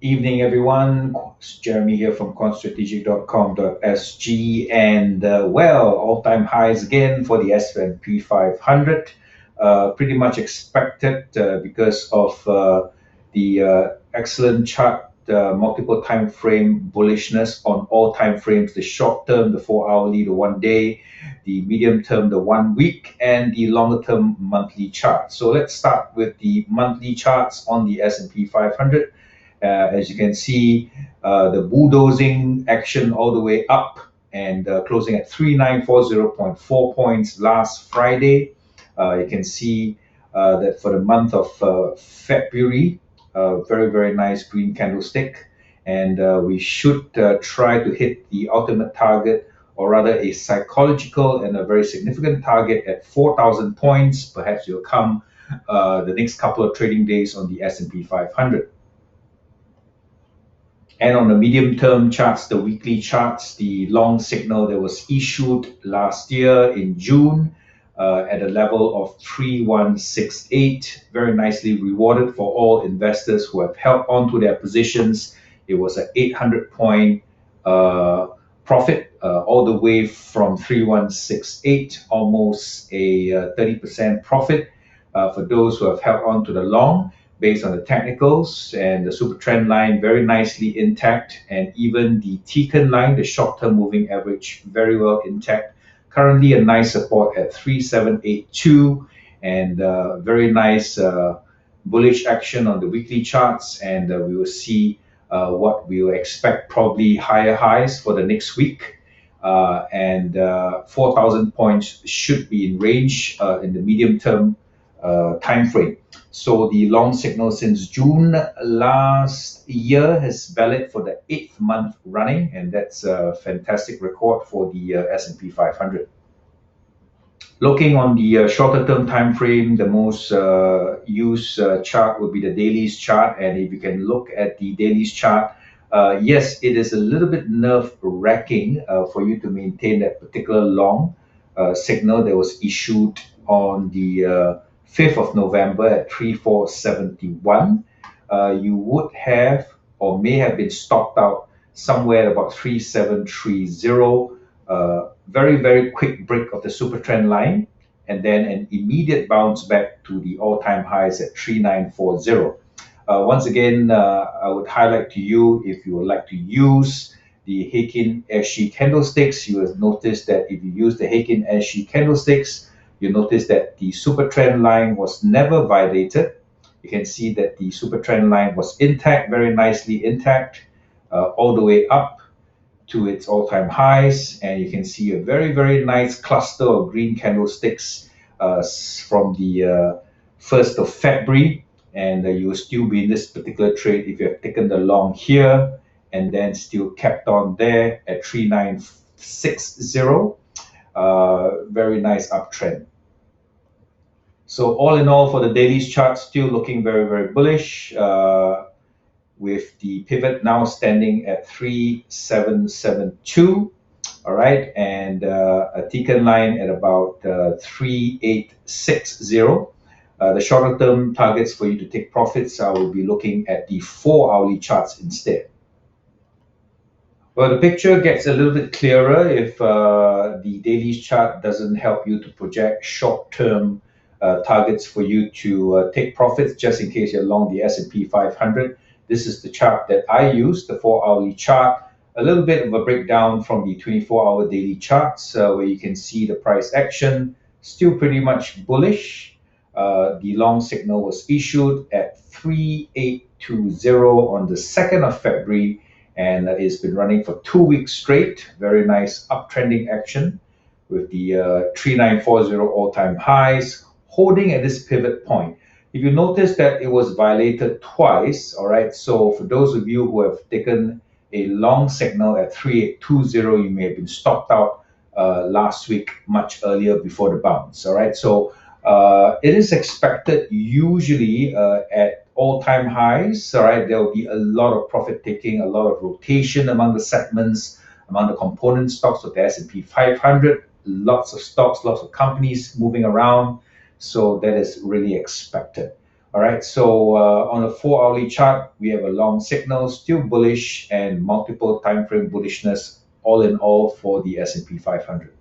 Evening, everyone. It's Jeremy here from quantstrategic.com.sg, and all-time highs again for the S&P 500. Pretty much expected because of the excellent chart, multiple time frame bullishness on all time frames: the short term, the 4 hourly, the 1 day, the medium term, the 1 week, and the longer term monthly chart. So let's start with the monthly charts on the S&P 500. As you can see, the bulldozing action all the way up and closing at 3940.4 points last Friday. You can see that for the month of February, very, very nice green candlestick. And we should try to hit the ultimate target, or rather a psychological and a very significant target at 4,000 points. Perhaps you'll come the next couple of trading days on the S&P 500. And on the medium-term charts, the weekly charts, the long signal that was issued last year in June at a level of 3168, very nicely rewarded for all investors who have held on to their positions. It was an 800-point profit all the way from 3168, almost a 30% profit for those who have held on to the long, based on the technicals, and the super trend line very nicely intact, and even the T-Con line, the short-term moving average, very well intact. Currently a nice support at 3782, and very nice bullish action on the weekly charts, and we will see what we will expect, probably higher highs for the next week. And 4,000 points should be in range in the medium term time frame. So the long signal since June last year has valid for the 8th month running, and that's a fantastic record for the S&P 500. Looking on the shorter term time frame, the most used chart would be the dailies chart. And if you can look at the dailies chart, yes, it is a little bit nerve-wracking for you to maintain that particular long signal that was issued on the 5th of November at 3471. You would have or may have been stopped out somewhere at about 3730. Very, very quick break of the super trend line, and then an immediate bounce back to the all-time highs at 3940. Once again, I would highlight to you, if you would like to use the Heikin SG candlesticks, you will notice that if you use the Heikin SG candlesticks, you notice that the super trend line was never violated. You can see that the super trend line was intact, very nicely intact, all the way up to its all-time highs. And you can see a very, very nice cluster of green candlesticks from the 1st of February. And you will still be in this particular trade if you have taken the long here and then still kept on there at 3960. Very nice uptrend. So all in all, for the dailies chart, still looking very, very bullish, with the pivot now standing at 3772. All right, and a T-Con line at about 3860. The shorter term targets for you to take profits, I will be looking at the 4 hourly charts instead. Well, the picture gets a little bit clearer if the dailies chart doesn't help you to project short-term targets for you to take profits, just in case you're long the S&P 500. This is the chart that I use, the 4 hourly chart. A little bit of a breakdown from the 24-hour daily charts, where you can see the price action still pretty much bullish. The long signal was issued at 3820 on the 2nd of February, and it's been running for 2 weeks straight. Very nice uptrending action with the 3940 all-time highs holding at this pivot point. If you notice that it was violated twice, all right, so for those of you who have taken a long signal at 3820, you may have been stopped out last week much earlier before the bounce, all right? So it is expected usually at all-time highs, all right, there will be a lot of profit taking, a lot of rotation among the segments, among the component stocks of the S&P 500, lots of stocks, lots of companies moving around. So that is really expected. All right, so on a 4 hourly chart, we have a long signal, still bullish, and multiple time frame bullishness, all in all for the S&P 500.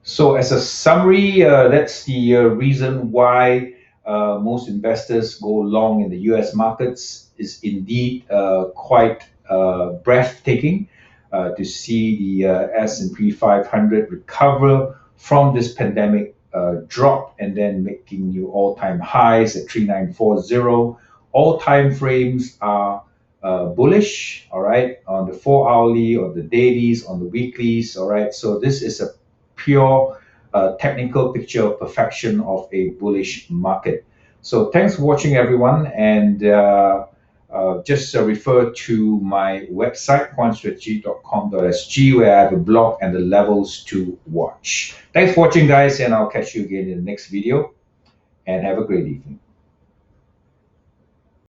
So as a summary, that's the reason why most investors go long in the U.S. markets is indeed quite breathtaking to see the S&P 500 recover from this pandemic drop and then making new all-time highs at 3940. All time frames are bullish, all right, on the 4 hourly, on the dailies, on the weeklies, all right. So this is a pure technical picture of perfection of a bullish market. So thanks for watching, everyone, and just refer to my website, quantstrategy.com.sg, where I have a blog and the levels to watch. Thanks for watching, guys, and I'll catch you again in the next video, and have a great evening.